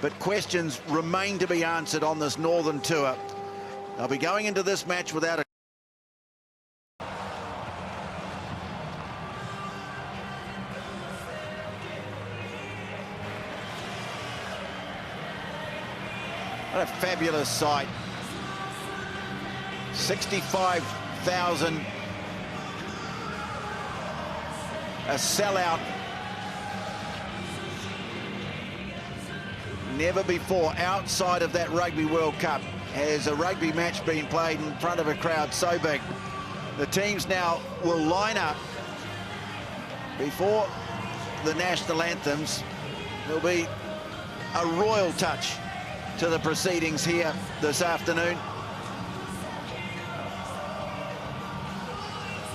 but questions remain to be answered on this Northern Tour. They'll be going into this match without a what a fabulous sight. 65,000. A sellout. Never before outside of that Rugby World Cup has a rugby match been played in front of a crowd so big. The teams now will line up before the national anthems. There'll be a royal touch to the proceedings here this afternoon.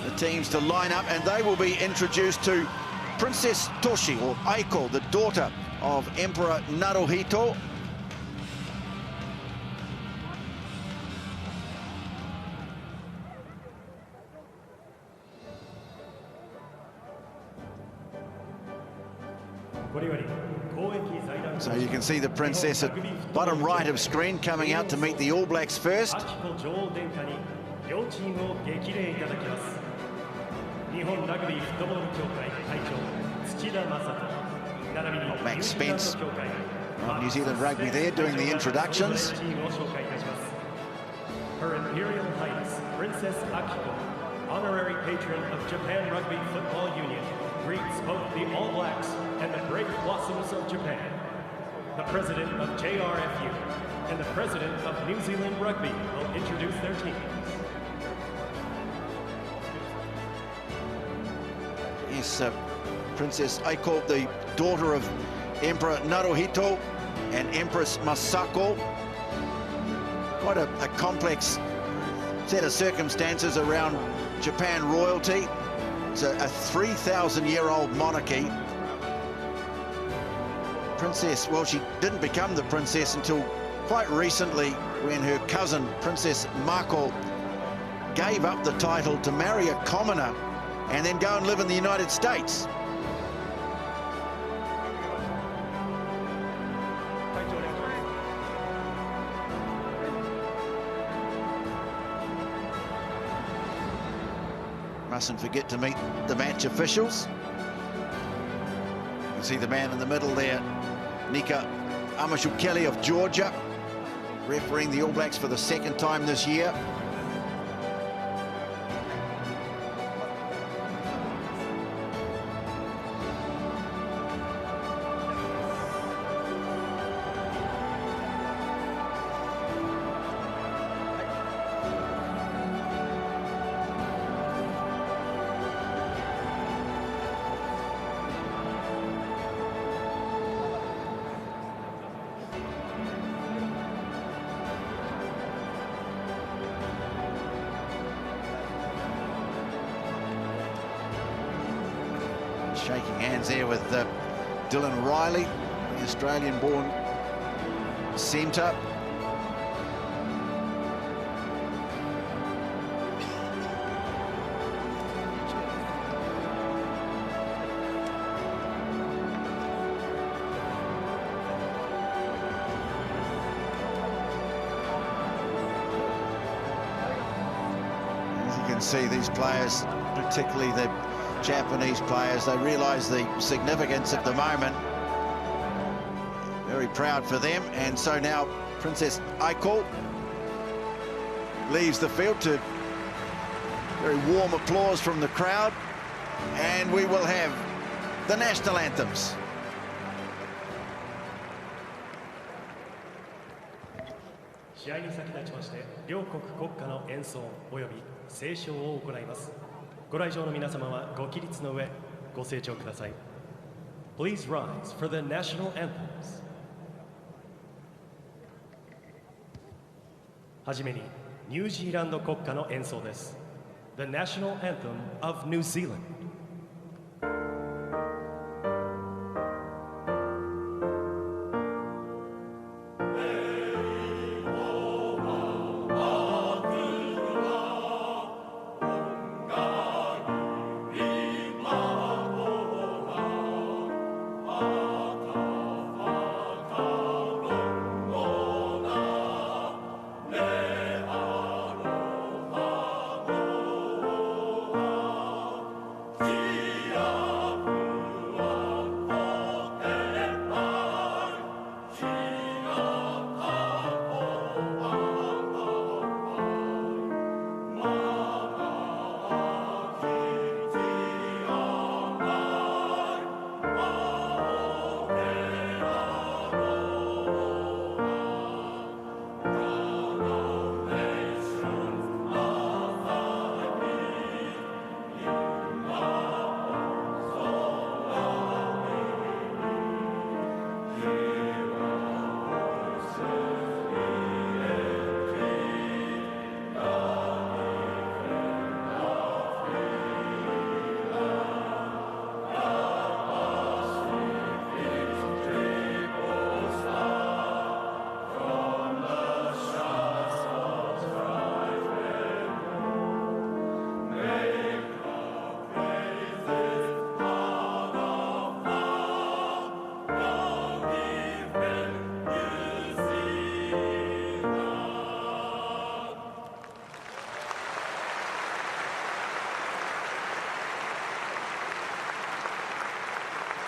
The teams to line up, and they will be introduced to Princess Toshi, or Aiko, the daughter of Emperor Naruhito. So you can see the princess at bottom right of screen coming out to meet the All Blacks first. Max Spence of New Zealand Rugby there doing the introductions. Her Imperial Highness Princess Akiko, honorary patron of Japan Rugby Football Union, greets both the All Blacks and the great blossoms of Japan. The president of JRFU and the president of New Zealand Rugby will introduce their teams. Yes, Princess Aiko, the daughter of Emperor Naruhito and Empress Masako. Quite a complex set of circumstances around Japan royalty. It's a 3,000-year-old monarchy. Princess, well, she didn't become the princess until quite recently when her cousin, Princess Mako, gave up the title to marry a commoner and then go and live in the United States. Mustn't forget to meet the match officials. You can see the man in the middle there, Nika Amashukeli of Georgia, refereeing the All Blacks for the second time this year. Shaking hands there with Dylan Riley, the Australian-born centre. As you can see, these players, particularly the Japanese players, they realise the significance of the moment. Very proud for them, and so now Princess Aiko leaves the field to very warm applause from the crowd, and we will have the national anthems. 試合に先立ちまして、両国国歌の演奏および斉唱を行います。ご来場の皆様はご起立の上、ご斉唱ください。Please rise for the national anthems. はじめにニュージーランド国歌の演奏です。The National Anthem of New Zealand.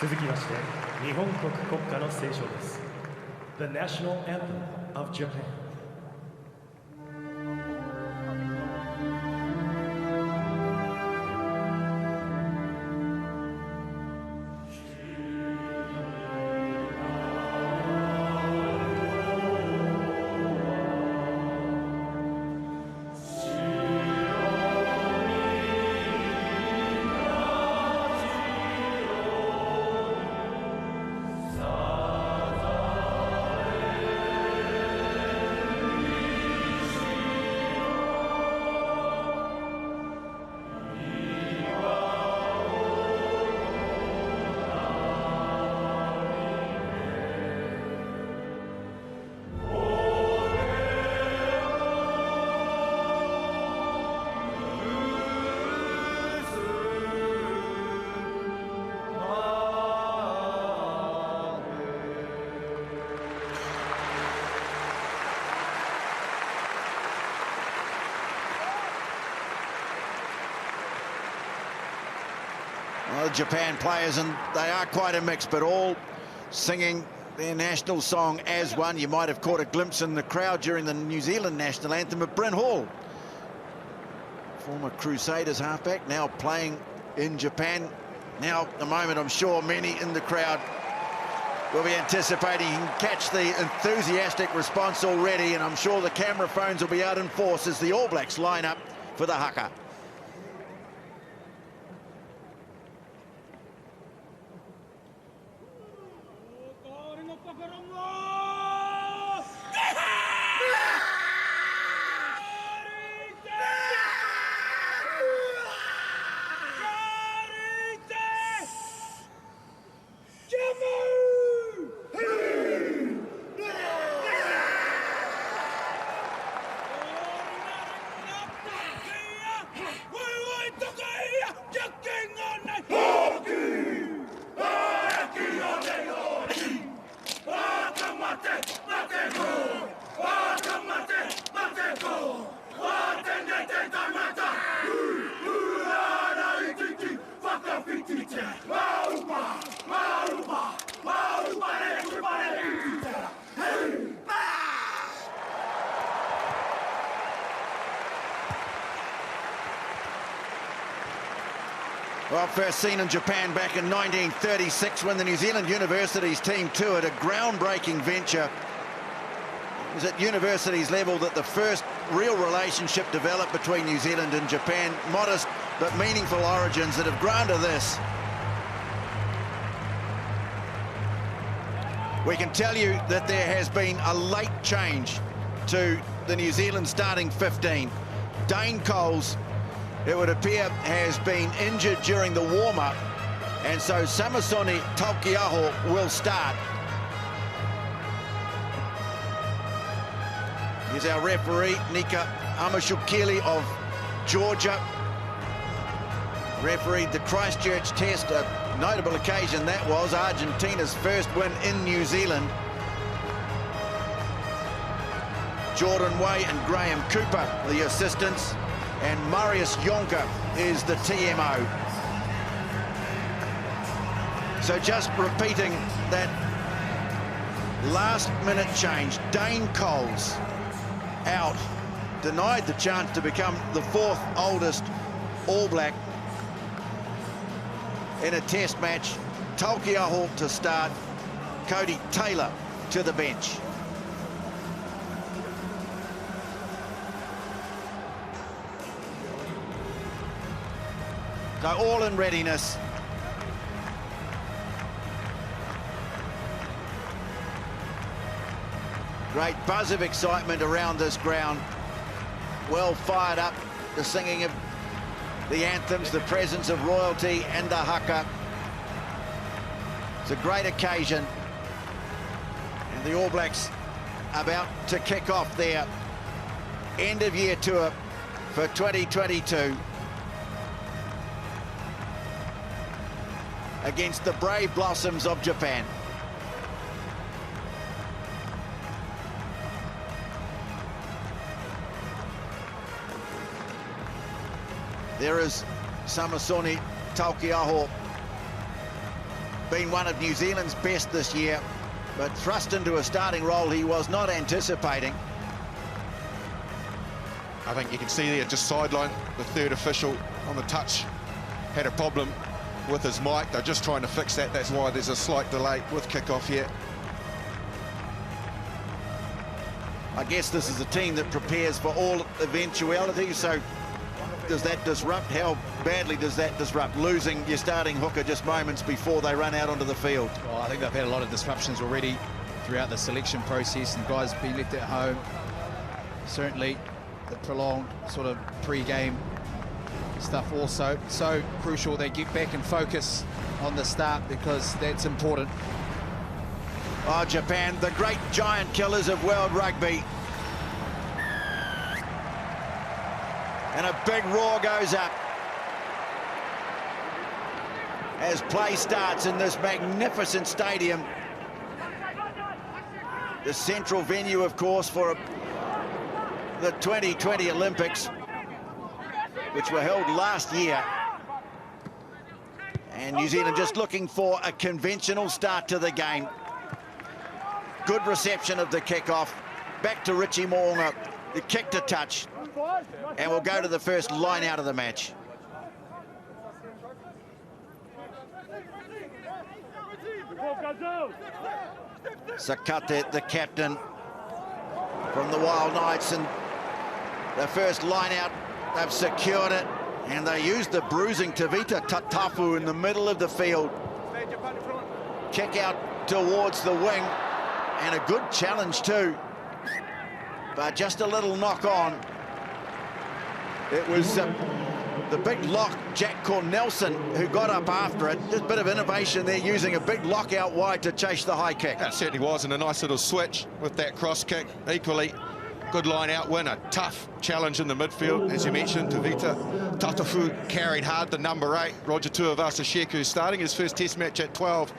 続きまして、日本国国歌の斉唱です。The National Anthem of Japan. Well, Japan players, and they are quite a mix, but all singing their national song as one. You might have caught a glimpse in the crowd during the New Zealand national anthem of Bryn Hall, former Crusaders halfback, now playing in Japan. Now, at the moment, I'm sure many in the crowd will be anticipating. You can catch the enthusiastic response already, and I'm sure the camera phones will be out in force as the All Blacks line up for the haka. Well, first seen in Japan back in 1936 when the New Zealand Universities team toured, a groundbreaking venture. It was at universities level that the first real relationship developed between New Zealand and Japan. Modest but meaningful origins that have grown to this. We can tell you that there has been a late change to the New Zealand starting 15. Dane Coles, it would appear, has been injured during the warm-up, and so Samisoni Taukei'aho will start. Here's our referee, Nika Amashukeli of Georgia. Refereed the Christchurch Test, a notable occasion that was, Argentina's first win in New Zealand. Jordan Way and Graham Cooper, the assistants, and Marius Jonker is the TMO. So just repeating that last-minute change, Dane Coles out, denied the chance to become the fourth oldest All Black in a test match. Taukei'aho to start, Cody Taylor to the bench. So all in readiness. Great buzz of excitement around this ground. Well fired up, the singing of the anthems, the presence of royalty and the haka. It's a great occasion. And the All Blacks about to kick off their end-of-year tour for 2022. Against the Brave Blossoms of Japan. There is Samisoni Taukei'aho been one of New Zealand's best this year, but thrust into a starting role he was not anticipating. I think you can see there, just sideline, the third official on the touch had a problem with his mic. They're just trying to fix that. That's why there's a slight delay with kickoff here. I guess this is a team that prepares for all eventualities, so does that disrupt? How badly does that disrupt? Losing your starting hooker just moments before they run out onto the field. Well, I think they've had a lot of disruptions already throughout the selection process, and guys being left at home. Certainly the prolonged sort of pre-game stuff also so crucial. They get back and focus on the start, because that's important. Oh, Japan, the great giant killers of world rugby. And a big roar goes up as play starts in this magnificent stadium. The central venue, of course, for the 2020 Olympics, which were held last year. And New Zealand just looking for a conventional start to the game. Good reception of the kickoff. Back to Richie Mo'unga, the kick to touch. And we'll go to the first line out of the match. Sakate, the captain from the Wild Knights, and the first line out, they've secured it, and they used the bruising Tevita Tatafu in the middle of the field. Kick out towards the wing, and a good challenge too, but just a little knock on. It was the big lock, Jack Cornelson, who got up after it. Just a bit of innovation there, using a big lock out wide to chase the high kick. That certainly was, and a nice little switch with that cross kick. Equally, good line out win, a tough challenge in the midfield. As you mentioned, Tevita Tatafu carried hard, the number 8. Roger Tuivasa-Sheck, who's starting his first test match at 12,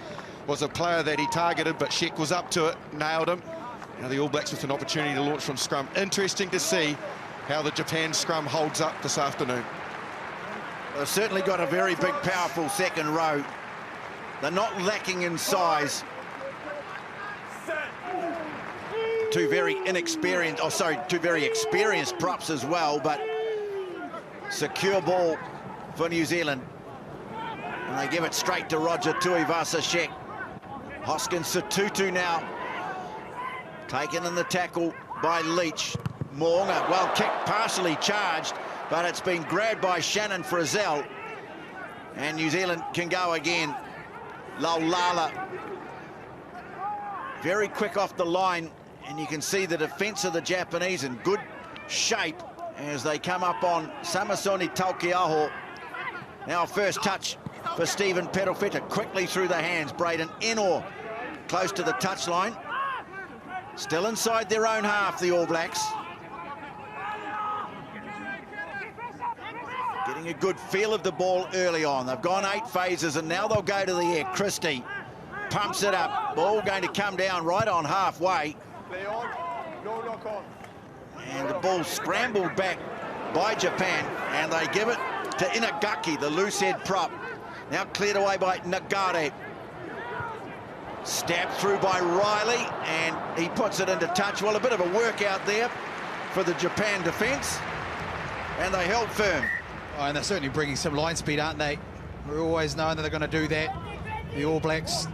was a player that he targeted, but Sheck was up to it, nailed him. Now the All Blacks with an opportunity to launch from scrum. Interesting to see how the Japan scrum holds up this afternoon. They've certainly got a very big, powerful second row. They're not lacking in size. Two very experienced props as well, but secure ball for New Zealand. And they give it straight to Roger Tuivasa-Sheck. Hoskins Sotutu now taken in the tackle by Leach. Mo'unga, well kicked, partially charged, but it's been grabbed by Shannon Frizzell. And New Zealand can go again. Laulala, very quick off the line, and you can see the defense of the Japanese in good shape as they come up on Samisoni Taukei'aho. Now first touch for Stephen Perofeta, quickly through the hands. Braden Ennor close to the touchline. Still inside their own half, the All Blacks. Getting a good feel of the ball early on. They've gone 8 phases, and now they'll go to the air. Christie pumps it up. Ball going to come down right on halfway. And the ball scrambled back by Japan, and they give it to Inagaki, the loose head prop. Now cleared away by Nagare. Stabbed through by Riley, and he puts it into touch. Well, a bit of a workout there for the Japan defence, and they held firm. Oh, and they're certainly bringing some line speed, aren't they? We're always knowing that they're going to do that. The All Blacks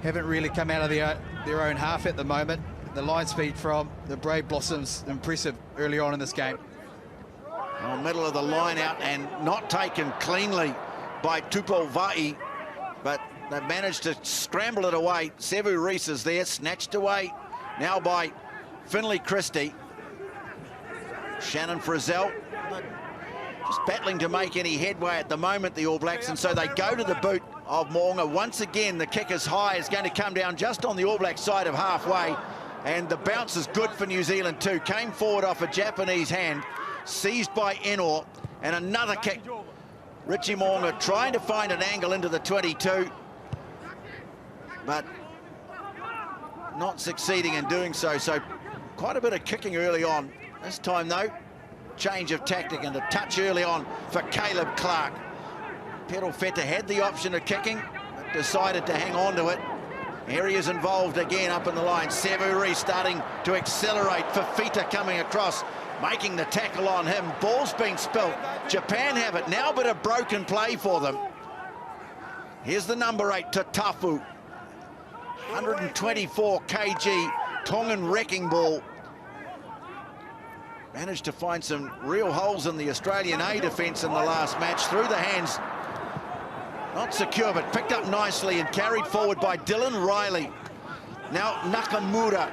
haven't really come out of their own half at the moment. The line speed from the Brave Blossoms, impressive early on in this game. Well, middle of the line out, and not taken cleanly by Tupou Va'i, but they've managed to scramble it away. Sevu Reece is there, snatched away now by Finlay Christie. Shannon Frizzell just battling to make any headway at the moment, the All Blacks, and so they go to the boot of Mo'unga. Once again, the kick is high, is going to come down just on the All Black side of halfway, and the bounce is good for New Zealand too. Came forward off a Japanese hand, seized by Ennor, and another kick. Richie Mo'unga trying to find an angle into the 22, but not succeeding in doing so. So quite a bit of kicking early on. This time though, change of tactic and a touch early on for Caleb Clark. Perofeta had the option of kicking, but decided to hang on to it. Here he is involved again up in the line. Sevu starting to accelerate. Fifita coming across, making the tackle on him. Ball's been spilt. Japan have it now, but a broken play for them. Here's the number 8, Tatafu. 124 kg Tongan wrecking ball. Managed to find some real holes in the Australian A defence in the last match. Through the hands, not secure, but picked up nicely and carried forward by Dylan Riley. Now Nakamura,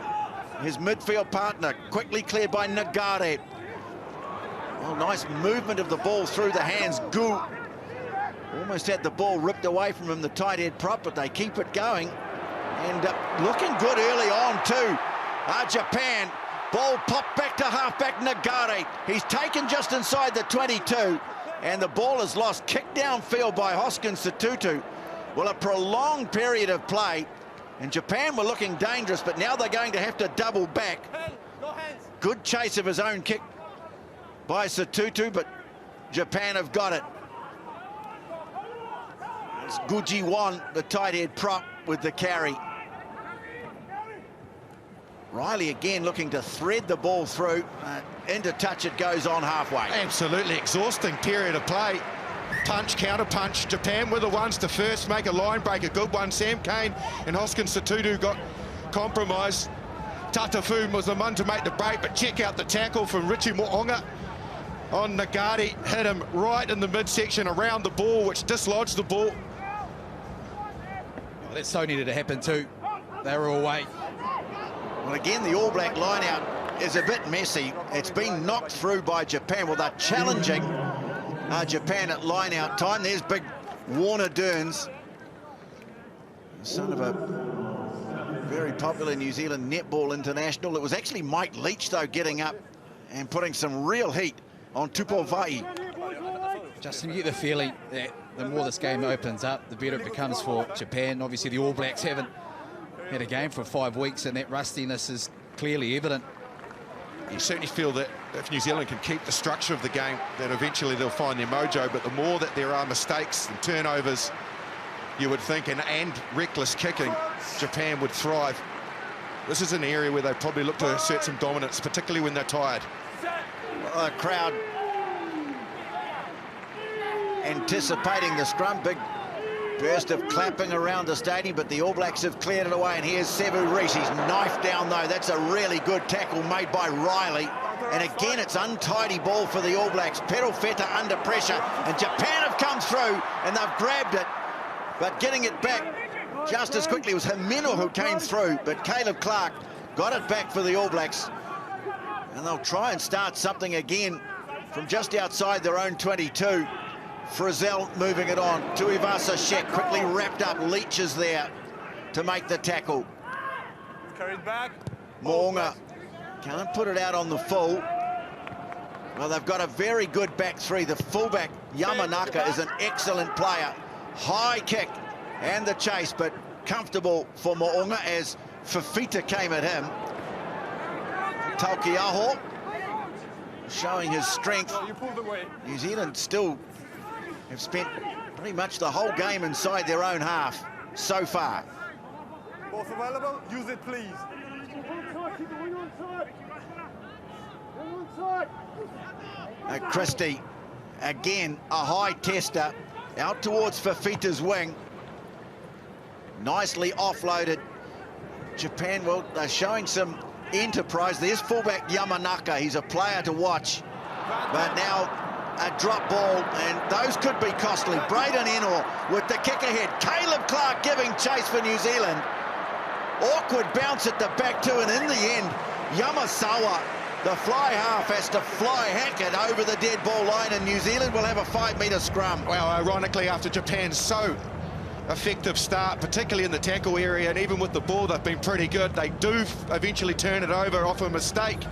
his midfield partner, quickly cleared by Nagare. Well, nice movement of the ball through the hands. Gu almost had the ball ripped away from him, the tight head prop, but they keep it going. And looking good early on too. Japan, ball popped back to halfback Nagare. He's taken just inside the 22. And the ball is lost, kicked downfield by Hoskins Sotutu. Well, a prolonged period of play, and Japan were looking dangerous, but now they're going to have to double back. Good chase of his own kick by Sotutu, but Japan have got it. It's Guji Wan, the tight head prop, with the carry. Riley again looking to thread the ball through. Into touch it goes on halfway. Absolutely exhausting period of play. Punch, counter punch. Japan were the ones to first make a line break, a good one. Sam Cane and Hoskins Sotutu got compromised. Tatafu was the one to make the break, but check out the tackle from Richie Mo'onga on Nagari. Hit him right in the midsection around the ball, which dislodged the ball. Well, that so needed to happen too. They were away. Well, again, the All Black line-out is a bit messy. It's been knocked through by Japan. Well, they're challenging Japan at line-out time. There's big Warner Dearns, son of a very popular New Zealand netball international. It was actually Mike Leach, though, getting up and putting some real heat on Tupouva'i. Justin, you get the feeling that the more this game opens up, the better it becomes for Japan. Obviously, the All Blacks haven't had a game for 5 weeks, and that rustiness is clearly evident. You certainly feel that if New Zealand can keep the structure of the game, that eventually they'll find their mojo. But the more that there are mistakes and turnovers, you would think, and reckless kicking, Japan would thrive. This is an area where they probably look to assert some dominance, particularly when they're tired. Well, the crowd anticipating the scrum. Big burst of clapping around the stadium, but the All Blacks have cleared it away, and here's Sevu Reece. He's knifed down, though. That's a really good tackle made by Riley. And again, it's untidy ball for the All Blacks. Perofeta under pressure, and Japan have come through, and they've grabbed it. But getting it back just as quickly was Himeno who came through, but Caleb Clark got it back for the All Blacks. And they'll try and start something again from just outside their own 22. Frizzell moving it on. Tuivasa Sheck quickly wrapped up. Leach is there to make the tackle. Carried back. Mo'onga can't put it out on the full. Well, they've got a very good back three. The fullback, Yamanaka, is an excellent player. High kick and the chase, but comfortable for Mo'onga as Fifita came at him. Taukiaho showing his strength. New Zealand still have spent pretty much the whole game inside their own half so far. Both available, use it please. Christie, again, a high tester out towards Fifita's wing. Nicely offloaded. Japan, well, they're showing some enterprise. There's fullback Yamanaka. He's a player to watch. But now a drop ball, and those could be costly. Braden Ennor with the kick ahead. Caleb Clark giving chase for New Zealand. Awkward bounce at the back too, and in the end, Yamasawa, the fly half, has to fly Hackett over the dead ball line, and New Zealand will have a 5-metre scrum. Well, ironically, after Japan's so effective start, particularly in the tackle area, and even with the ball, they've been pretty good. They do eventually turn it over off a mistake.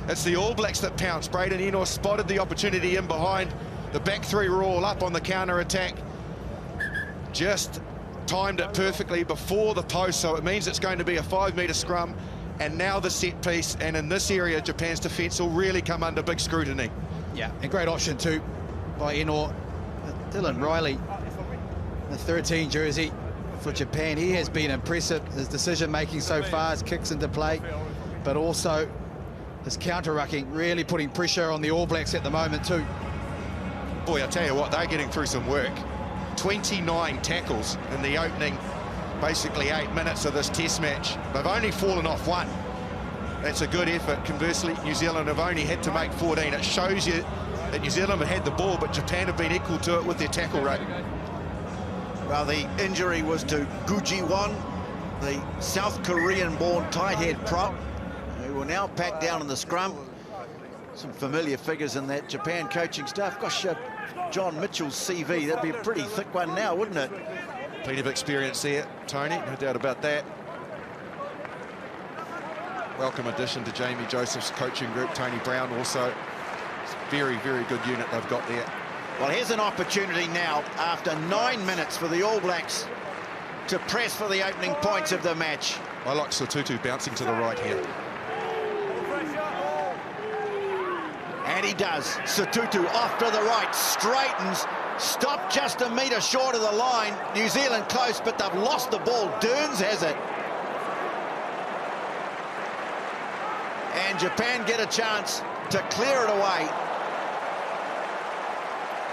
It's the All Blacks that pounce. Braden Ennor spotted the opportunity in behind. The back three were all up on the counter-attack. Just timed it perfectly before the post, so it means it's going to be a 5-metre scrum. And now the set piece, and in this area, Japan's defence will really come under big scrutiny. Yeah, and great option too by Ennor. Dylan Riley, the 13 jersey, for Japan. He has been impressive. His decision-making so far, his kicks into play, but also his counter-rucking, really putting pressure on the All Blacks at the moment too. Boy, I tell you what, they're getting through some work. 29 tackles in the opening, basically 8 minutes of this test match. They've only fallen off one. That's a good effort. Conversely, New Zealand have only had to make 14. It shows you that New Zealand have had the ball, but Japan have been equal to it with their tackle rate. Well, the injury was to Gu Ji-won, the South Korean-born tight head prop, who will now pack down in the scrum. Some familiar figures in that Japan coaching staff. Gosh, John Mitchell's CV, that'd be a pretty thick one now, wouldn't it? Plenty of experience there, Tony, no doubt about that. Welcome addition to Jamie Joseph's coaching group. Tony Brown also. It's a very, very good unit they've got there. Well, here's an opportunity now, after 9 minutes, for the All Blacks to press for the opening points of the match. I like Sotutu bouncing to the right here. And he does. Sotutu off to the right, straightens, stopped just a metre short of the line. New Zealand close, but they've lost the ball. Dearns has it. And Japan get a chance to clear it away.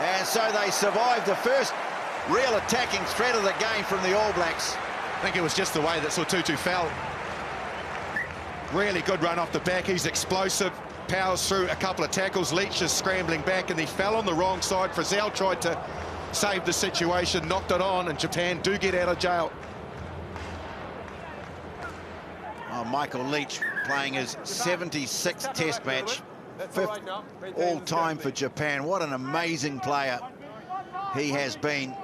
And so they survived the first real attacking threat of the game from the All Blacks. I think it was just the way that Sotutu fell. Really good run off the back. He's explosive, powers through a couple of tackles. Leach is scrambling back, and he fell on the wrong side. Frizzell tried to save the situation, knocked it on, and Japan do get out of jail. Oh, Michael Leach playing his 76th test match, 5th all-time for Japan. What an amazing player he has been.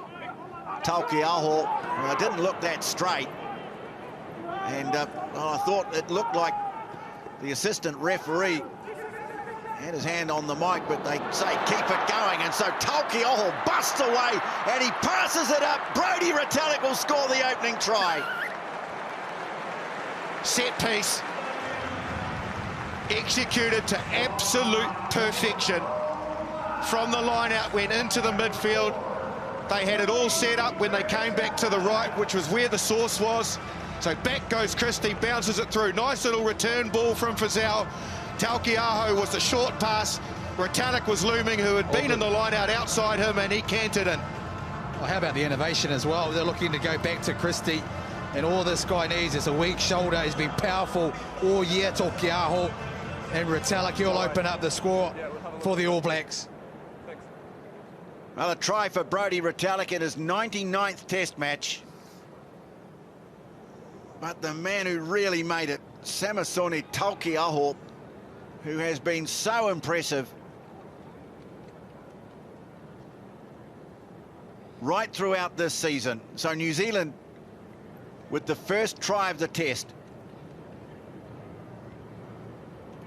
Taukei'aho, well, it didn't look that straight. And well, I thought it looked like the assistant referee had his hand on the mic, but they say keep it going. And so Taukei'aho busts away and he passes it up. Brodie Retallick will score the opening try. Set piece executed to absolute perfection. From the line out, went into the midfield. They had it all set up when they came back to the right, which was where the source was. So back goes Christie, bounces it through. Nice little return ball from Frizzell. Taukei'aho was the short pass. Retallick was looming, who had been in the line out outside him, and he canted in. Well, how about the innovation as well? They're looking to go back to Christie, and all this guy needs is a weak shoulder. He's been powerful all year, Taukei'aho, and Retallick, he'll open up the score for the All Blacks. Well, a try for Brodie Retallick in his 99th test match. But the man who really made it, Samisoni Taukei'aho, who has been so impressive right throughout this season. So New Zealand with the first try of the test.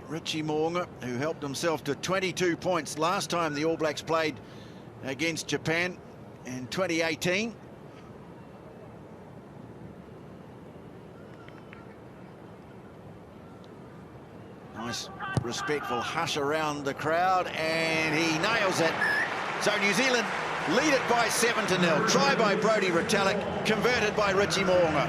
Richie Mo'unga, who helped himself to 22 points last time the All Blacks played against Japan in 2018. Nice respectful hush around the crowd, and he nails it. So New Zealand lead it by 7-0. Try by Brodie Retallick, converted by Richie Mo'unga.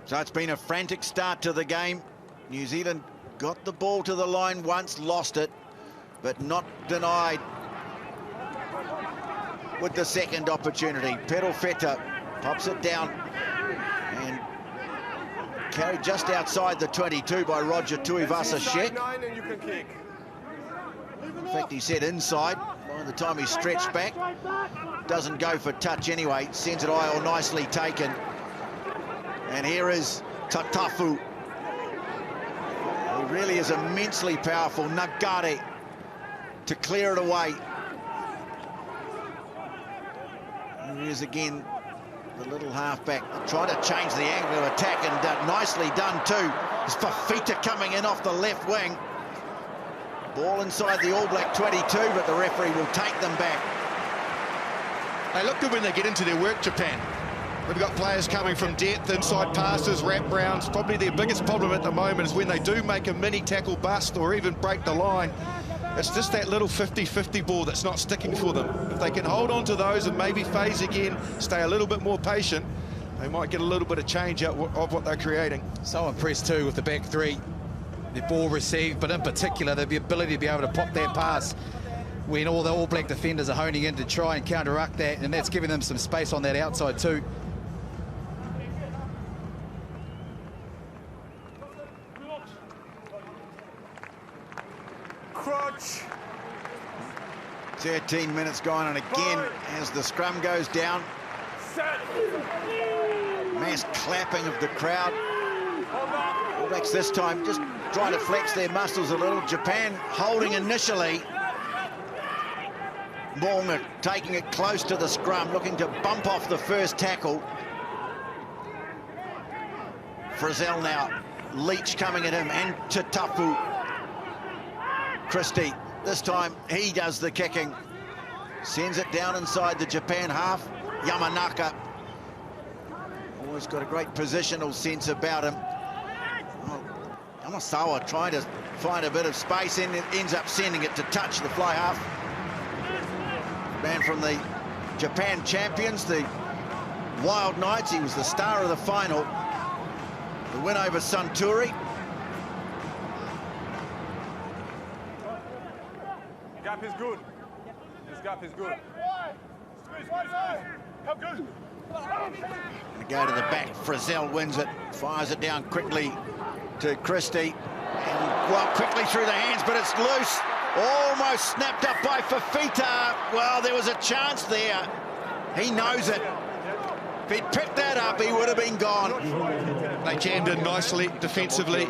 So it's been a frantic start to the game. New Zealand got the ball to the line once, lost it, but not denied with the second opportunity. Perofeta pops it down and carried just outside the 22 by Roger Tuivasa-Sheck. In fact, he said inside. By the time he stretched back, doesn't go for touch anyway. Sends it aisle, nicely taken. And here is Tatafu. He really is immensely powerful. Nagare to clear it away. And here's again the little halfback trying to change the angle of attack, and nicely done too. It's Fafita coming in off the left wing. Ball inside the All Black 22, but the referee will take them back. They look good when they get into their work, Japan. They've got players coming from depth, inside passes, wrap rounds. Probably their biggest problem at the moment is when they do make a mini tackle bust or even break the line. It's just that little 50-50 ball that's not sticking for them. If they can hold on to those and maybe phase again, stay a little bit more patient, they might get a little bit of change out of what they're creating. So impressed too with the back three. The ball received, but in particular the ability to be able to pop that pass when all the All Black defenders are honing in to try and counteract that, and that's giving them some space on that outside too. Crutch. 13 minutes gone, and again, as the scrum goes down, Set. mass clapping of the crowd. Hold on. All Blacks this time just trying to flex their muscles a little. Japan holding initially. Moonga taking it close to the scrum, looking to bump off the first tackle. Frizzell now. Leach coming at him, and Tatafu. Christie, this time he does the kicking. Sends it down inside the Japan half. Yamanaka. Always got a great positional sense about him. Oh, Yamasawa trying to find a bit of space and ends up sending it to touch the fly half. Man from the Japan champions, the Wild Knights. He was the star of the final. The win over Suntory. Gap is good. This gap is good. And go to the back. Frizzell wins it, fires it down quickly to Christie. And, well, quickly through the hands, but it's loose. Almost snapped up by Fafita. Well, there was a chance there. He knows it. If he'd picked that up, he would have been gone. They jammed in nicely defensively.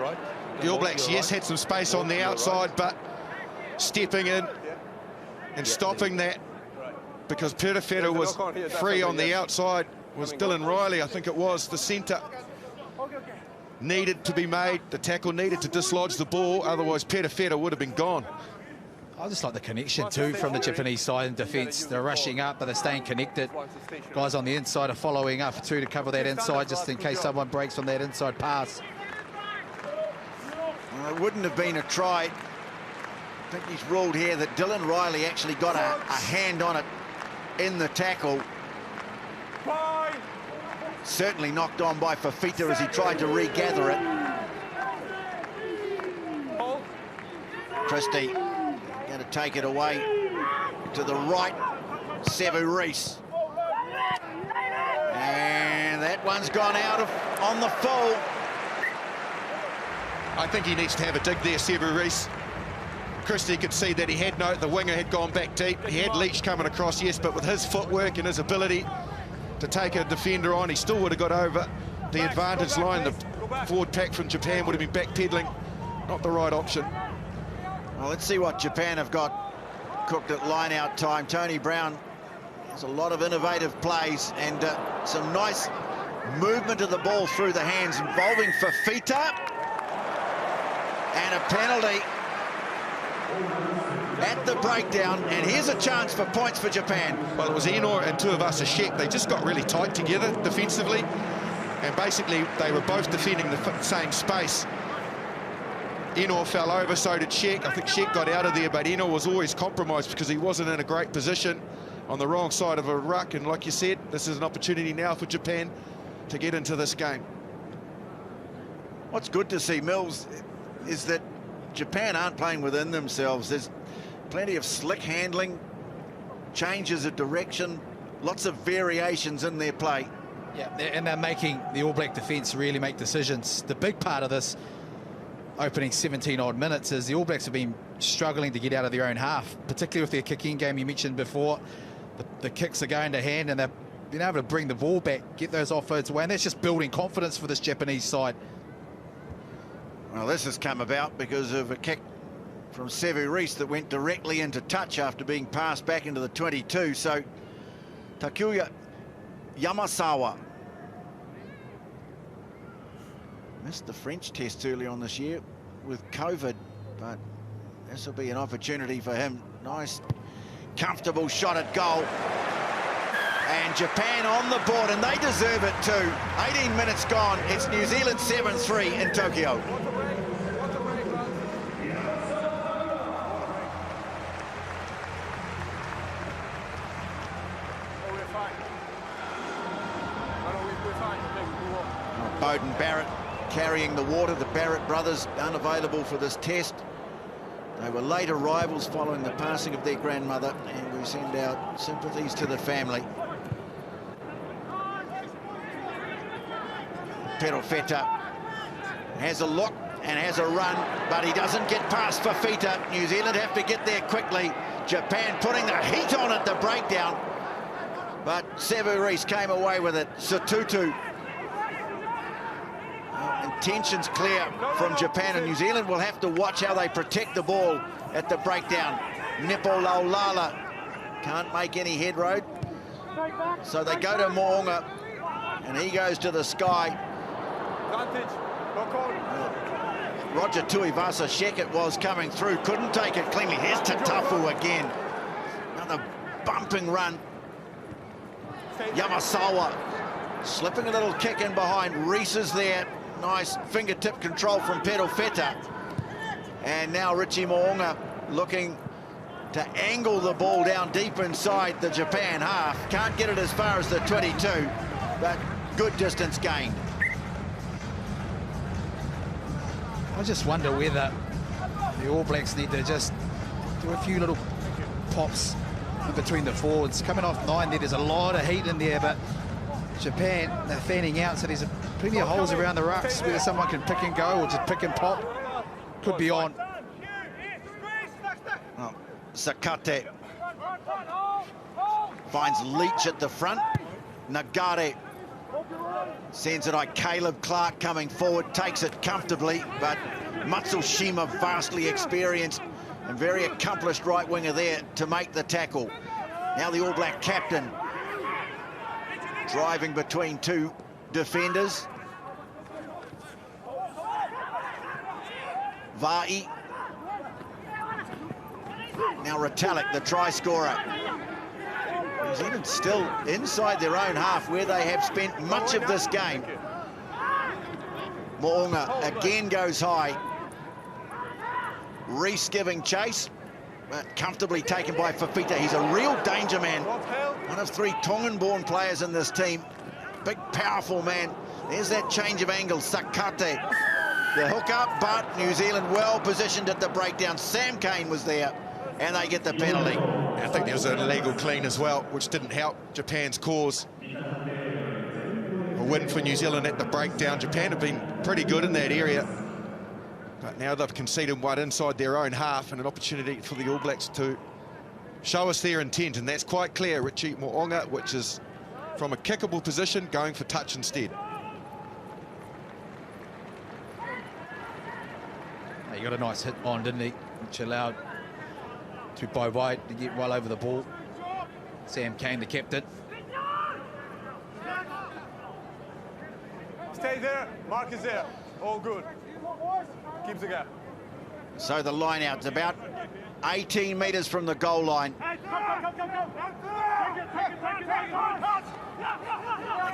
The All Blacks, yes, had some space on the outside, but stepping in and stopping that, because Perifeta was free on the outside, was Dylan Riley, I think it was, the centre. Needed to be made, the tackle needed to dislodge the ball, otherwise Perifeta would have been gone. I just like the connection too from the Japanese side in defence. They're rushing up, but they're staying connected. Guys on the inside are following up too to cover that inside, just in case someone breaks on that inside pass. Well, it wouldn't have been a try. I think he's ruled here that Dylan Riley actually got a hand on it in the tackle. Fine. Certainly knocked on by Fafita as he tried to regather it. Hold. Christie going to take it away to the right. Sevu Reece. And that one's gone out on the full. I think he needs to have a dig there, Sevu Reece. Christie could see that he had the winger had gone back deep. He had Leach coming across, yes, but with his footwork and his ability to take a defender on, he still would have got over the advantage line. The forward pack from Japan would have been backpedaling. Not the right option. Well, let's see what Japan have got cooked at line-out time. Tony Brown has a lot of innovative plays and some nice movement of the ball through the hands involving Fafita. And a penalty at the breakdown, and here's a chance for points for Japan. Well, it was Eno and Tuivasa Sheck. They just got really tight together defensively, and basically they were both defending the same space. Eno fell over, so did Sheck. I think Sheck got out of there, but Eno was always compromised because he wasn't in a great position on the wrong side of a ruck, and like you said, this is an opportunity now for Japan to get into this game. What's good to see, Mills, is that Japan aren't playing within themselves. There's plenty of slick handling, changes of direction, lots of variations in their play. Yeah, and they're making the All Black defence really make decisions. The big part of this opening 17-odd minutes is the All Blacks have been struggling to get out of their own half, particularly with their kicking game you mentioned before. The kicks are going to hand, and they've been able to bring the ball back, get those offloads away, and that's just building confidence for this Japanese side. Well, this has come about because of a kick from Sevu Reece that went directly into touch after being passed back into the 22. So Takuya Yamasawa missed the French test early on this year with COVID, but This will be an opportunity for him. Nice, comfortable shot at goal. And Japan on the board, and they deserve it too. 18 minutes gone. It's New Zealand 7-3 in Tokyo. Bowden Barrett carrying the water. The Barrett brothers unavailable for this test. They were later rivals following the passing of their grandmother, and we send our sympathies to the family. Perofeta has a look and has a run, but he doesn't get past Fafita. New Zealand have to get there quickly. Japan putting the heat on at the breakdown, but Sevu Reece came away with it. Sotutu. Intentions clear from Japan, and New Zealand will have to watch how they protect the ball at the breakdown. Nepo Laulala can't make any head road, so they go to Mo'unga, and he goes to the sky. Roger Tuivasa-Sheck it was coming through, couldn't take it cleanly. Here's Tatafu again. Another bumping run. Yamasawa slipping a little kick in behind. Reece is there. Nice fingertip control from Perofeta. And now Richie Mo'unga looking to angle the ball down deep inside the Japan half. Can't get it as far as the 22, but good distance gained. I just wonder whether the All Blacks need to just do a few little pops in between the forwards. Coming off 9 there's a lot of heat in there, but Japan, they're fanning out, so there's plenty of holes around the rucks whether someone can pick and go or just pick and pop. Could be on. Oh, Sakate finds Leach at the front. Nagare sends it on. Caleb Clark coming forward, takes it comfortably, but Matsushima, vastly experienced and very accomplished right winger there to make the tackle. Now the All Black captain driving between two defenders. Va'i. Now Retallick, the try scorer. New Zealand still inside their own half, where they have spent much of this game. Mo'unga again goes high. Reece giving chase, but comfortably taken by Fafita. He's a real danger man. One of 3 Tongan-born players in this team. Big, powerful man. There's that change of angle. Sakate, the hook up, but New Zealand well positioned at the breakdown. Sam Cane was there, and they get the penalty. I think there was an illegal clean as well, which didn't help Japan's cause. A win for New Zealand at the breakdown. Japan have been pretty good in that area, but now they've conceded one inside their own half, and an opportunity for the All Blacks to show us their intent, and that's quite clear. Richie Mo'unga, which is from a kickable position, going for touch instead. He got a nice hit on, didn't he? Which allowed to Bovai to get well over the ball. Sam Cane, the captain. Stay there, Mark is there. All good. Keeps the gap. So the line out's about 18 metres from the goal line. They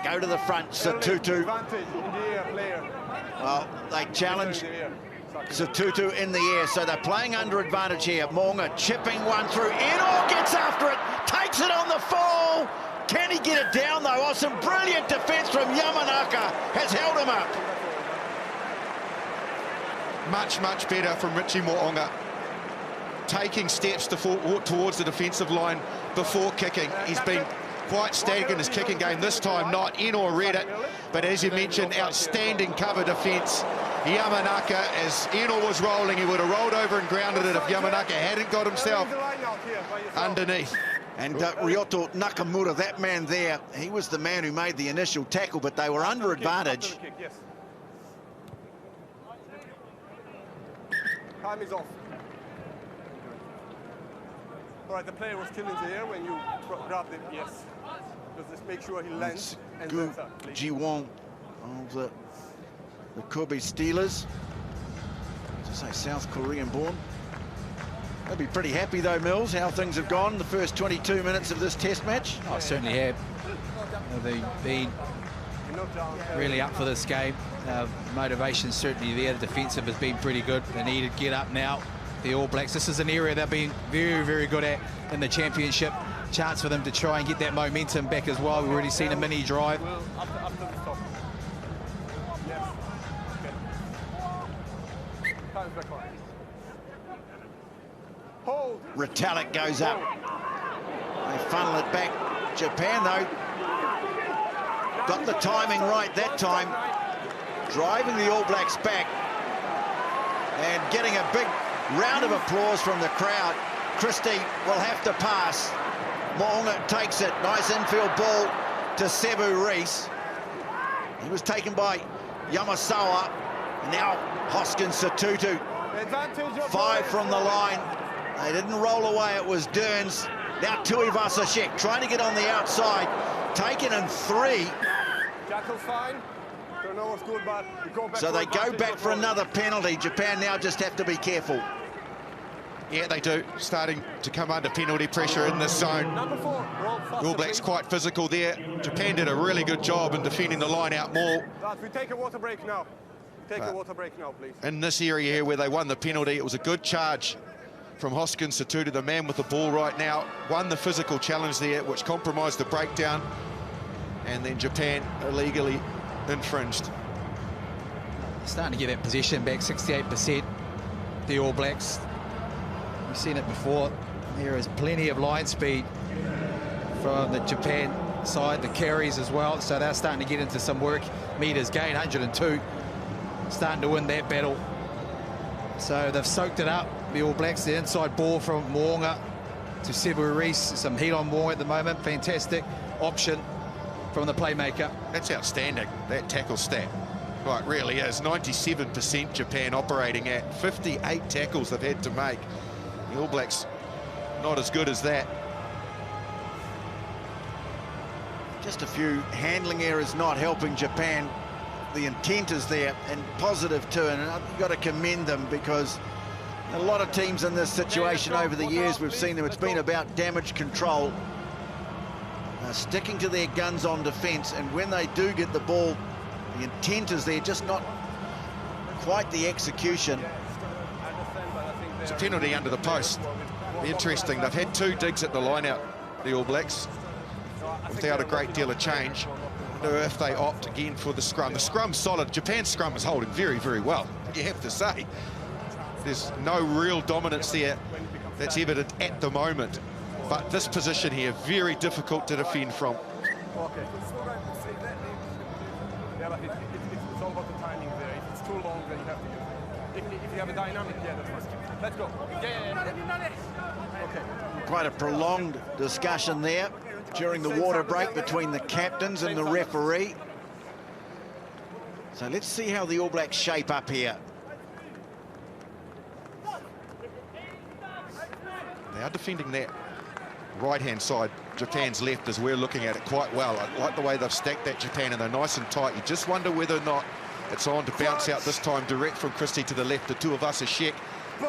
go to the front, Sotutu. Advantage in the air, player. Well, they challenge Sotutu in the air, so they're playing under advantage here. Mo'unga chipping one through. Eno gets after it, takes it on the fall. Can he get it down, though? Oh, some brilliant defence from Yamanaka has held him up. Much, much better from Richie Mo'unga. Taking steps towards the defensive line before kicking. He's been quite stagnant in his kicking game this time. Not in or read it, but as you mentioned, outstanding cover defence. Yamanaka, as Eno was rolling, he would have rolled over and grounded it if Yamanaka hadn't got himself underneath. And Ryoto Nakamura, that man there, he was the man who made the initial tackle, but they were under advantage. Time is off. All right, the player was still in the air when you grabbed it, yes. Just make sure he lands and Gu Ji-won of the Kobe Steelers. As I say, South Korean born. They'll be pretty happy though, Mills, how things have gone the first 22 minutes of this test match. I certainly have. They've been really up for this game. Motivation certainly there. The defensive has been pretty good. They need to get up now. The All Blacks, this is an area they've been very, very good at in the championship. Chance for them to try and get that momentum back as well. We've already seen a mini drive. After the stop. Yes. Okay. Time's back on. Hold. Retallick goes up. They funnel it back. Japan, though, got the timing right that time. Driving the All Blacks back. And getting a big round of applause from the crowd. Christie will have to pass. Mo'unga takes it. Nice infield ball to Sevu Reece. He was taken by Yamasawa. Now Hoskins Sotutu. 5 from the line. They didn't roll away. It was Derns. Now Tuivasa-Sheck trying to get on the outside. Taken in 3. Jackal's fine. Don't know what's good, but we go back. So they go back for another penalty. Japan now just have to be careful. Yeah, they do. Starting to come under penalty pressure in this zone. Number 4. The All Blacks quite physical there. Japan did a really good job in defending the line out more. We take a water break now. Take a water break now, please. In this area here where they won the penalty, it was a good charge from Hoskins Sotutu, the man with the ball right now. Won the physical challenge there, which compromised the breakdown. And then Japan illegally infringed. Starting to get that possession back, 68%. The All Blacks. We've seen it before. There is plenty of line speed from the Japan side, the carries as well. So they're starting to get into some work. Meters gain, 102. Starting to win that battle. So they've soaked it up, the All Blacks. The inside ball from Mo'unga to Sevu Reece. Some heat on Mo'unga at the moment. Fantastic option from the playmaker. That's outstanding, that tackle stat. Right, really is. 97% Japan operating at. 58 tackles they've had to make. The All Blacks not as good as that. Just a few handling errors not helping Japan. The intent is there and positive too, and you've got to commend them, because a lot of teams in this situation over the years we've seen them, it's been about damage control, sticking to their guns on defence, and when they do get the ball, the intent is there, just not quite the execution. It's a penalty under the post. Interesting, they've had 2 digs at the line out, the All Blacks, without a great deal of change. If they opt again for the scrum. The scrum's solid. Japan's scrum is holding very, very well, you have to say. There's no real dominance there that's evident at the moment. But this position here, very difficult to defend from. Okay. Yeah, but it's all about the timing there. If it's too long, then you have to use it. If you have a dynamic, yeah, that's fine. Let's go. Yeah. Okay. Quite a prolonged discussion there during the water break between the captains and the referee. So let's see how the All Blacks shape up here. They are defending that right-hand side, Japan's left, as we're looking at it, quite well. I like the way they've stacked that, Japan, and they're nice and tight. You just wonder whether or not it's on to bounce out this time direct from Christie to the left to Tuivasa-Sheck.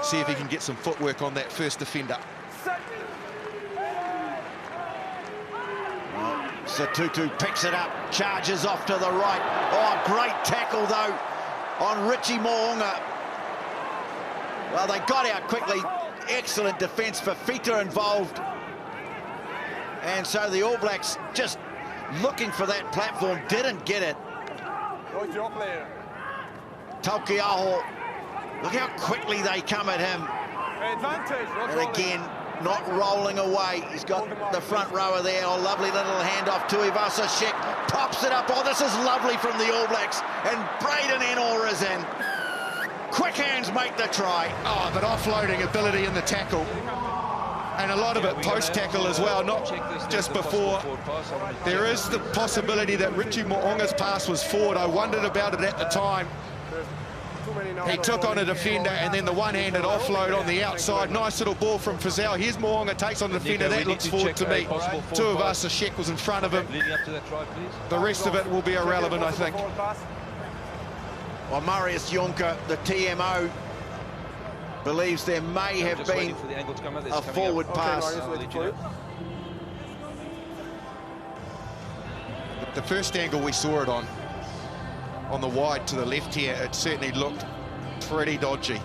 See if he can get some footwork on that first defender. Sotutu picks it up, charges off to the right. Oh, great tackle, though, on Richie Mo'unga. Well, they got out quickly. Excellent defence for Fita involved. And so the All Blacks just looking for that platform, didn't get it. What's your player? Taukei'aho, look how quickly they come at him. Advantage. And again, not rolling away. He's got the front rower there. Oh, lovely little handoff. Tuivasa-Sheck pops it up. Oh, this is lovely from the All Blacks. And Braden Ennor is in. Quick hands make the try. Oh, but offloading ability in the tackle. And a lot of it post-tackle as well, not just before. There is the possibility that Richie Mo'unga's pass was forward. I wondered about it at the time. He took on a defender, and then the one-handed offload on the outside. Nice little ball from Frizell. Here's Mo'unga, takes on the defender. That looks forward to me. Tuivasa-Sheck was in front of him. The rest of it will be irrelevant, I think. Well, Marius Jonker, the TMO, believes there may have Just been waiting for the angle to come out. It's a coming forward up. pass. Marius, I'll waiting let for you you. know. The first angle we saw it on the wide to the left here, it certainly looked pretty dodgy.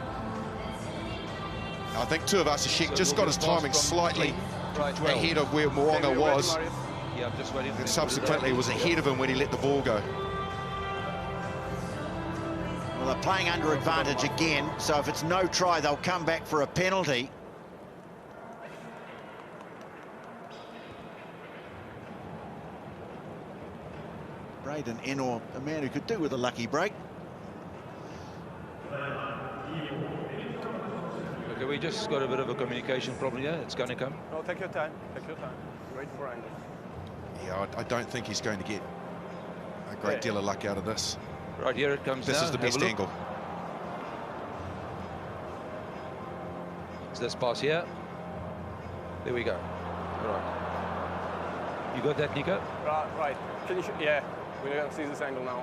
I think Tuivasa-Sheck just got his timing slightly ahead of where Mo'unga was, Yeah, I'm just waiting for and him to subsequently put it was down. ahead of him when he let the ball go. Well, they're playing under advantage again, so if it's no try, they'll come back for a penalty. Braden Ennor, a man who could do with a lucky break. Okay, we just got a bit of a communication problem here. It's going to come. No, take your time. Take your time. Wait for angle. Yeah, I don't think he's going to get a great deal of luck out of this. Right, here it comes This now. is the Have a best look. angle. So let's pass here. There we go. All right. You got that, Nico? Right. Can you? Yeah. We're gonna see this angle now.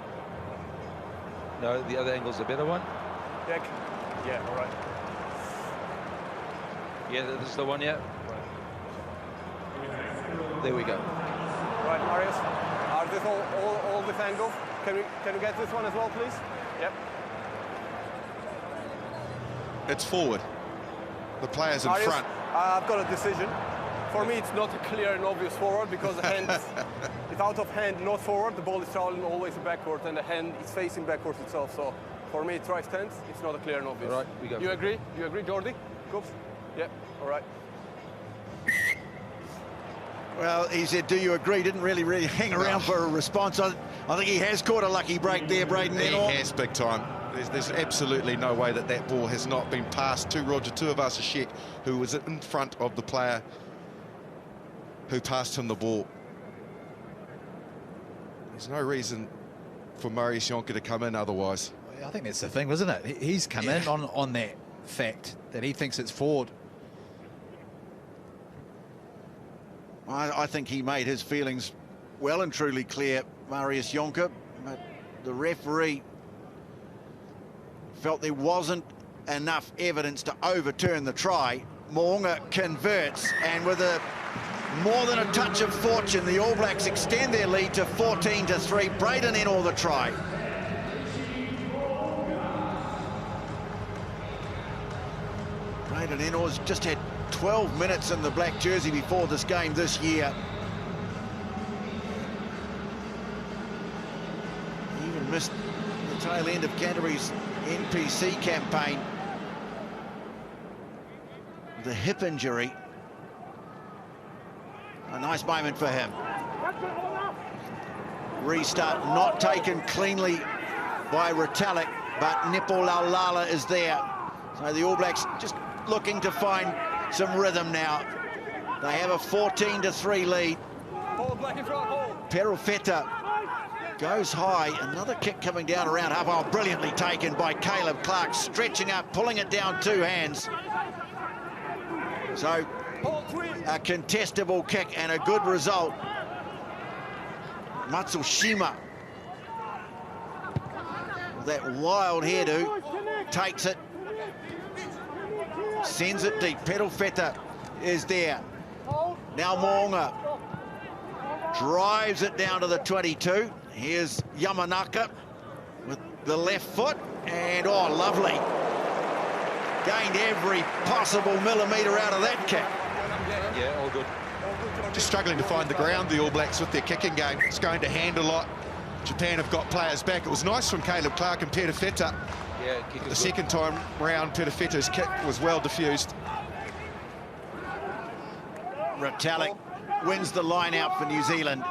No, the other angle's a better one. Yeah. Yeah. All right. Yeah, this is the one, yeah. There we go. Right, Marius. Are this all this angle? Can we get this one as well, please? Yep. It's forward. The player's in Marius, front. I've got a decision. For me, it's not a clear and obvious forward because the hand is out of hand, not forward. The ball is traveling always backward, and the hand is facing backwards itself. So for me, it tries stance. It's not a clear and obvious. All right, we go. You agree? You agree, Jordi? Coops? Yeah. All right. Well, he said, do you agree? Didn't really hang around for a response. I think he has caught a lucky break there, Braden He Ennor. has big time. There's absolutely no way that ball has not been passed to Roger Tuivasa-Sheck, who was in front of the player who passed him the ball. There's no reason for Marius Jonker to come in otherwise. I think that's the thing, wasn't it? He's come in on that fact that he thinks it's forward. I think he made his feelings well and truly clear, Marius Jonker. But the referee felt there wasn't enough evidence to overturn the try. Mo'unga converts, and with more than a touch of fortune, the All Blacks extend their lead to 14-3. Braden Ennor the try. Braden Ennor's just had 12 minutes in the black jersey before this game this year. He even missed the tail end of Canterbury's NPC campaign. The hip injury. A nice moment for him. Restart not taken cleanly by Retallick, but Nepo Laulala is there. So the All Blacks just looking to find some rhythm now. They have a 14-3 lead. Hold black in front, hold. Perofeta goes high. Another kick coming down around half. Oh, brilliantly taken by Caleb Clark, stretching up, pulling it down two hands. So a contestable kick and a good result. Matsushima, that wild hairdo, takes it, sends it deep. Perofeta is there. Now Mo'unga drives it down to the 22. Here's Yamanaka with the left foot, and oh, lovely. Gained every possible millimetre out of that kick. Yeah, all good. Just struggling to find the ground, the All Blacks, with their kicking game. It's going to hand a lot. Japan have got players back. It was nice from Caleb Clark and Perofeta. Yeah, kick is The good. second time round, Perofeta's kick was well diffused. Retallick wins the line out for New Zealand.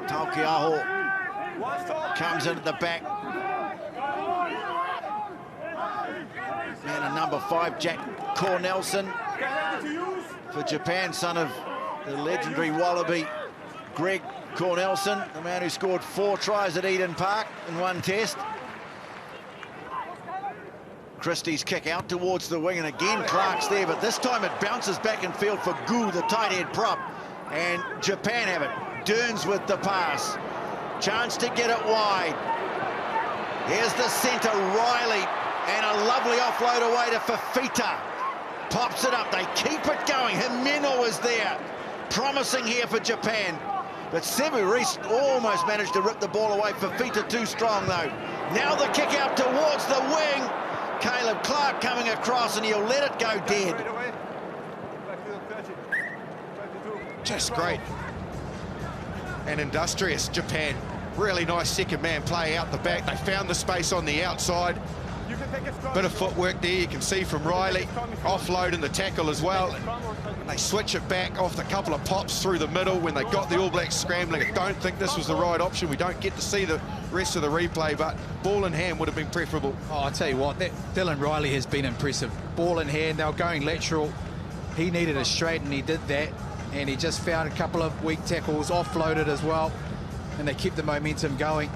Taukei'aho comes in at the back. And a number 5, Jack Cornelson for Japan, son of the legendary Wallaby Greg Cornelson, the man who scored 4 tries at Eden Park in one test. Christie's kick out towards the wing, and again Clark's there, but this time it bounces back in field for Gu, the tight head prop, and Japan have it. Dearns with the pass. Chance to get it wide. Here's the centre, Riley, And a lovely offload away to Fifita. Pops it up, they keep it going. Himeno is there, promising here for Japan. But Sevu Reece almost managed to rip the ball away. Fifita too strong though. Now the kick out towards the wing. Caleb Clark coming across and he'll let it go dead. Just great and industrious Japan. Really nice second man play out the back. They found the space on the outside. Bit of footwork there, you can see from Riley. Offloading the tackle as well. And they switch it back off a couple of pops through the middle when they got the All Blacks scrambling. I don't think this was the right option. We don't get to see the rest of the replay, but ball in hand would have been preferable. Oh, I'll tell you what, Dylan Riley has been impressive. Ball in hand, they were going lateral. He needed a straight and he did that. And he just found a couple of weak tackles, offloaded as well. And they kept the momentum going.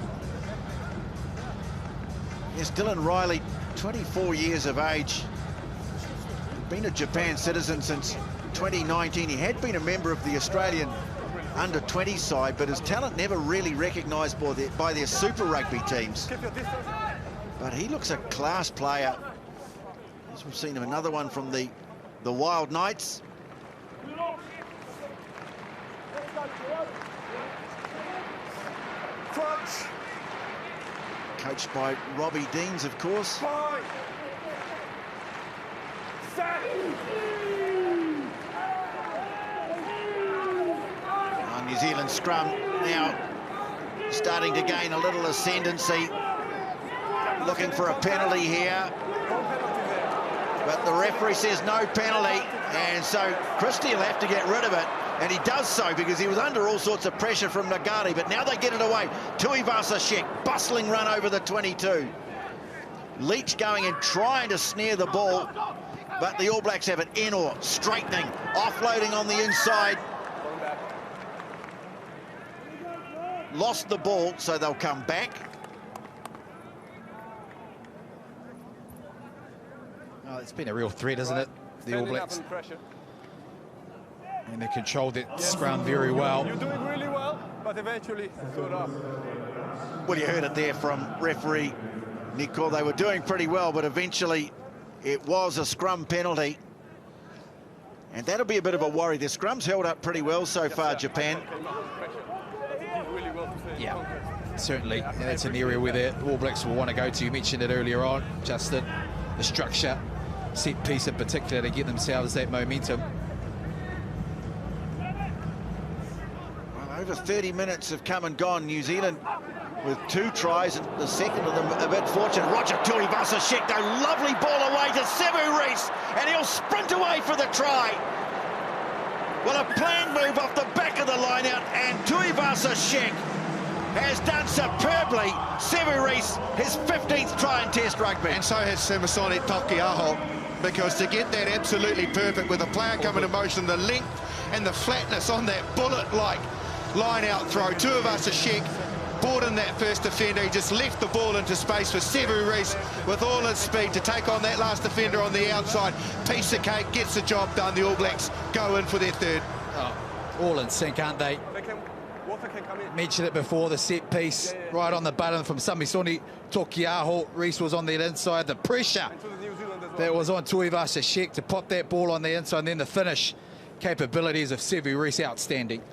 Yes, Dylan Riley, 24 years of age. Been a Japan citizen since 2019. He had been a member of the Australian under-20 side, but his talent never really recognised by their Super Rugby teams. But he looks a class player. As we've seen him, another one from the Wild Knights. Coached by Robbie Deans, of course. New Zealand scrum now starting to gain a little ascendancy. Looking for a penalty here. But the referee says no penalty, and so Christie will have to get rid of it. And he does so because he was under all sorts of pressure from Nagari, but now they get it away. Tuivasa-Sheck, bustling run over the 22. Leach going and trying to snare the ball, but the All Blacks have it in or straightening, offloading on the inside. Lost the ball, so they'll come back. Oh, it's been a real threat, isn't it? The All Blacks. And they controlled that scrum very well. You're doing really well, but eventually stood up. Well, you heard it there from referee Nico. They were doing pretty well, but eventually it was a scrum penalty. And that'll be a bit of a worry. The scrum's held up pretty well so far, Japan. Yeah, certainly. And that's an area where the All Blacks will want to go to. You mentioned it earlier on, Justin. The structure, set piece in particular, to get themselves that momentum. Over 30 minutes have come and gone. New Zealand with 2 tries, and the second of them a bit fortunate. Roger Tuivasa-Sheck, though, lovely ball away to Sevu Reece, and he'll sprint away for the try. Well, a planned move off the back of the line-out, and Tuivasa-Sheck has done superbly. Sevu Reece, his 15th try in Test rugby. And so has Samisoni Taukei'aho, because to get that absolutely perfect with a player coming in motion, the length and the flatness on that bullet-like line-out throw. Tuivasa-Sheck brought in that first defender. He just left the ball into space for Sevu Reece with all his speed to take on that last defender on the outside. Piece of cake, gets the job done. The All Blacks go in for their third. Oh, all in sync, aren't they? Mentioned it before, the set piece right on the button from Samisoni Taukei'aho. Reece was on the inside. The pressure that was on Tuivasa-Sheck to pop that ball on the inside, and then the finish capabilities of Sevu Reece outstanding.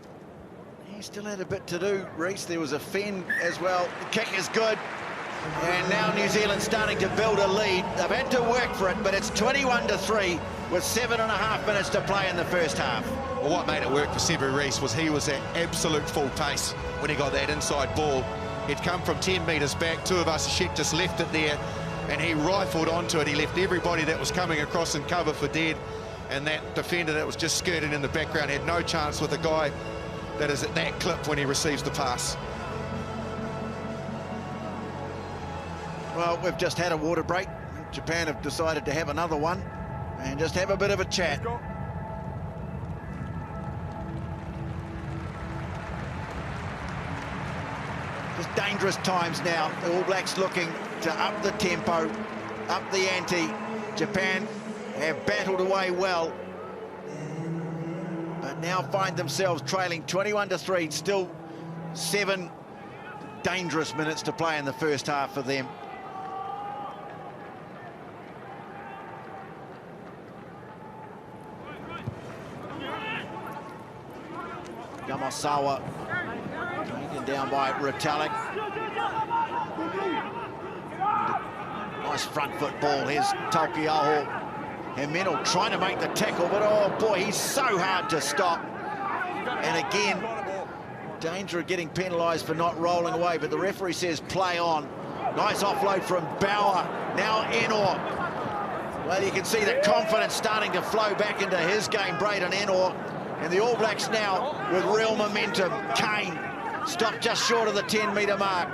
He still had a bit to do, Reece. There was a fend as well. The kick is good. And now New Zealand starting to build a lead. They've had to work for it, but it's 21-3 with 7.5 minutes to play in the first half. Well, what made it work for Sevu Reece was he was at absolute full pace when he got that inside ball. He'd come from 10 metres back. Tuivasa-Sheck just left it there, and he rifled onto it. He left everybody that was coming across in cover for dead. And that defender that was just skirting in the background had no chance with a guy that is at that clip when he receives the pass. Well, we've just had a water break. Japan have decided to have another one and just have a bit of a chat. Just dangerous times now. The All Blacks looking to up the tempo, up the ante. Japan have battled away well, but now find themselves trailing 21-3. Still 7 dangerous minutes to play in the first half for them. Yamasawa taken down by Retallick. Nice front foot ball. Here's Taukei'aho. Himino trying to make the tackle, but oh boy, he's so hard to stop. And again, danger of getting penalised for not rolling away, but the referee says play on. Nice offload from Bauer. Now Ennor. Well, you can see the confidence starting to flow back into his game, Braden Ennor. And the All Blacks now with real momentum. Kane stopped just short of the 10-metre mark.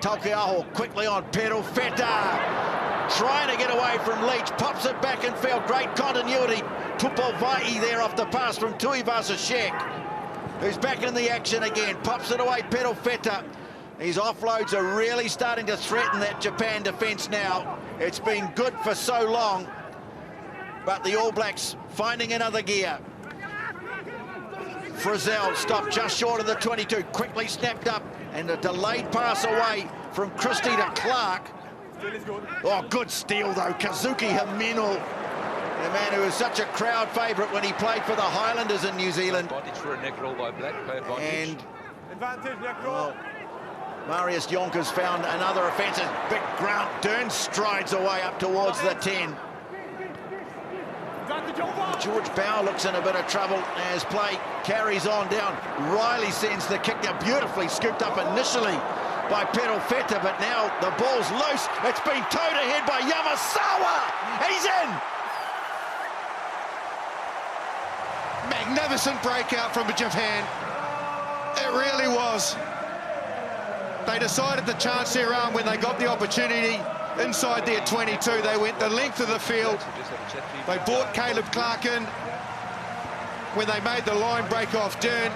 Taukei'aho quickly on Perofeta. Trying to get away from Leach. Pops it back in field. Great continuity. Tupou Vaa'i there off the pass from Tuivasa-Sheck, who's back in the action again. Pops it away, Perofeta. These offloads are really starting to threaten that Japan defence now. It's been good for so long, but the All Blacks finding another gear. Frizzell stopped just short of the 22, quickly snapped up, and a delayed pass away from Christie to Clark. Oh, good steal though, Kazuki Himino, the man who was such a crowd favourite when he played for the Highlanders in New Zealand. Advantage for a neck roll by Black, And advantage, neck roll. Marius Yonkers found another offensive. Big Grant Dern strides away up towards the 10. George Bauer looks in a bit of trouble as play carries on down. Riley sends the kick down, beautifully scooped up initially by Perofeta, but now the ball's loose. It's been towed ahead by Yamasawa. He's in. Magnificent breakout from Japan. It really was. They decided to chance their arm when they got the opportunity inside their 22. They went the length of the field. They brought Caleb Clark in when they made the line break off Dern.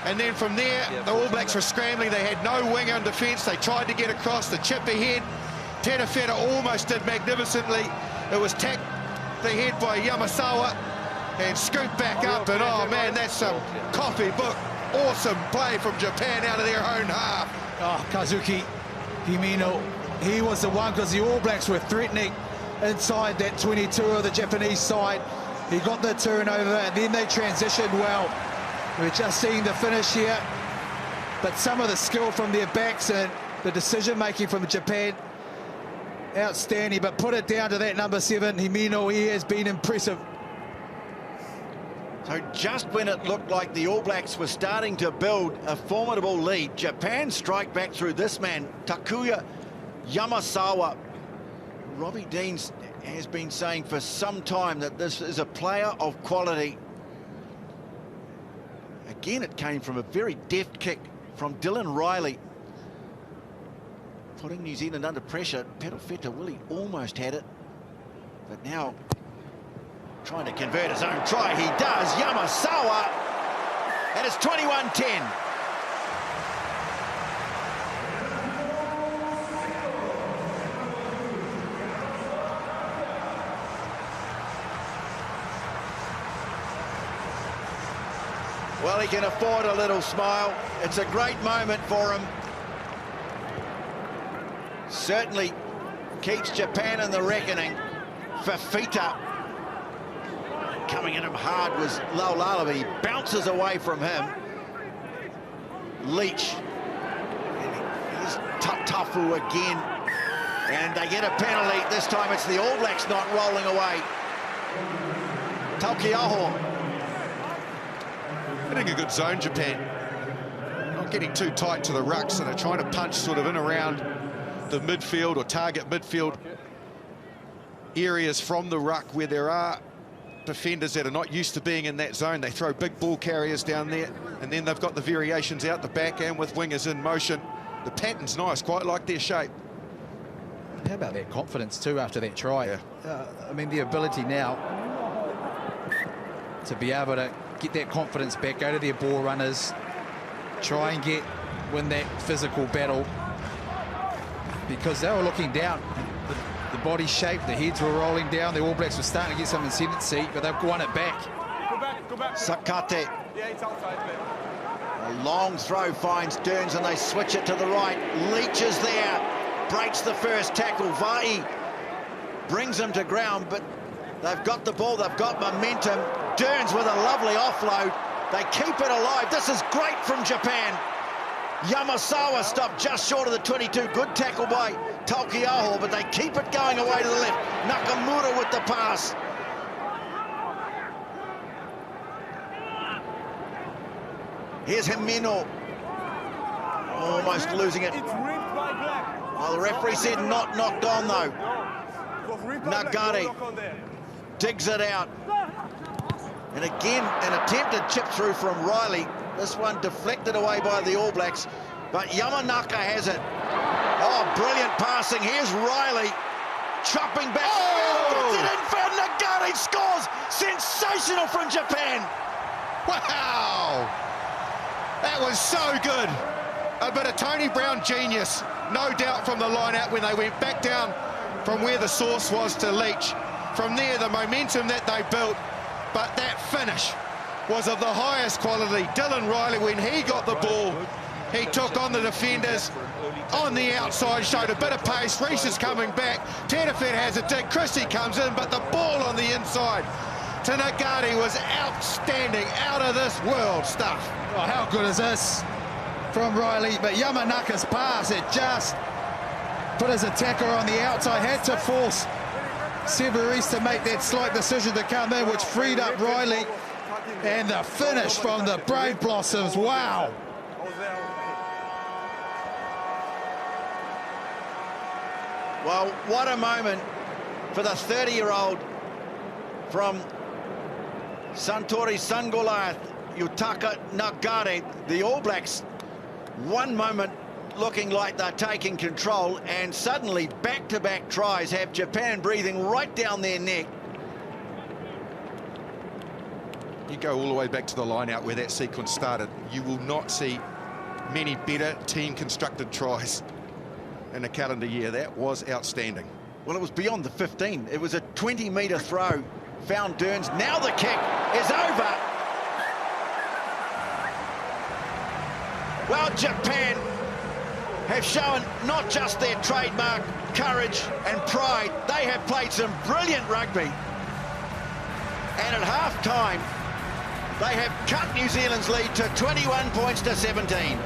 And then from there, the All Blacks were scrambling. They had no wing on defence. They tried to get across the chip ahead. Perofeta almost did magnificently. It was tapped the head by Yamasawa and scooped back up. And oh man, that's some copybook awesome play from Japan out of their own half. Oh, Kazuki Himino, he was the one, because the All Blacks were threatening inside that 22 of the Japanese side. He got the turnover and then they transitioned well. We're just seeing the finish here, but some of the skill from their backs and the decision-making from Japan, outstanding. But put it down to that number 7, Himino. He has been impressive. So just when it looked like the All Blacks were starting to build a formidable lead, Japan strike back through this man, Takuya Yamasawa. Robbie Deans has been saying for some time that this is a player of quality. Again, it came from a very deft kick from Dylan Riley, putting New Zealand under pressure. Perofeta Willie almost had it, but now trying to convert his own try. He does. Yamasawa, and it's 21-10. Well, he can afford a little smile. It's a great moment for him. Certainly keeps Japan in the reckoning. Fifita coming at him hard was Laulala, but he bounces away from him. Leach. Here's Tatafu again. And they get a penalty. This time it's the All Blacks not rolling away. Taukei'aho. Hitting a good zone, Japan. Not getting too tight to the rucks, and they're trying to punch sort of in around the midfield or target midfield areas from the ruck where there are defenders that are not used to being in that zone. They throw big ball carriers down there, and then they've got the variations out the back and with wingers in motion. The pattern's nice, quite like their shape. How about their confidence too after that try? Yeah. I mean, the ability now to be able to get that confidence back, go to their ball runners, try and win that physical battle, because they were looking down. The body shape, the heads were rolling down. The All Blacks were starting to get some ascendancy, but they've won it back. Go back. Sakate. Yeah, it's outside, man. A long throw finds Derns, and they switch it to the right. Leach is there, breaks the first tackle. Vaa'i brings him to ground, but they've got the ball, they've got momentum. Derns with a lovely offload. They keep it alive. This is great from Japan. Yamasawa stopped just short of the 22. Good tackle by Taukei'aho, but they keep it going away to the left. Nakamura with the pass. Here's Himeno. Almost losing it. It's ripped by Black. Well, the referee said not knocked on, though. It was ripped by Black. No Nagare knock on there. digs it out. And again, an attempted chip through from Riley. This one deflected away by the All Blacks, but Yamanaka has it. Oh, brilliant passing. Here's Riley chopping back. Oh! Gets it in for Nagare, scores. Sensational from Japan. Wow! That was so good. A bit of Tony Brown genius, no doubt, from the line out when they went back down from where the source was to Leach. From there, the momentum that they built, but that finish was of the highest quality. Dylan Riley, when he got the ball, he took on the defenders on the outside, showed a bit of pace. Reece is coming back. Tenefet has a dig. Christie comes in, but the ball on the inside to Nagare was outstanding, out of this world stuff. Oh, how good is this from Riley? But Yamanaka's pass, it just put his attacker on the outside, had to force Severis to make that slight decision to come in, which freed up Riley. And the finish from the Brave Blossoms, wow. Well, what a moment for the 30-year-old from Suntory Sungoliath, Yutaka Nagare. The All Blacks, one moment looking like they're taking control, and suddenly back-to-back tries have Japan breathing right down their neck. You go all the way back to the line out where that sequence started, you will not see many better team-constructed tries in a calendar year. That was outstanding. Well, it was beyond the 15. It was a 20-metre throw. Found Derns. Now the kick is over. Well, Japan have shown not just their trademark courage and pride, they have played some brilliant rugby. And at half-time, they have cut New Zealand's lead to 21 points to 17.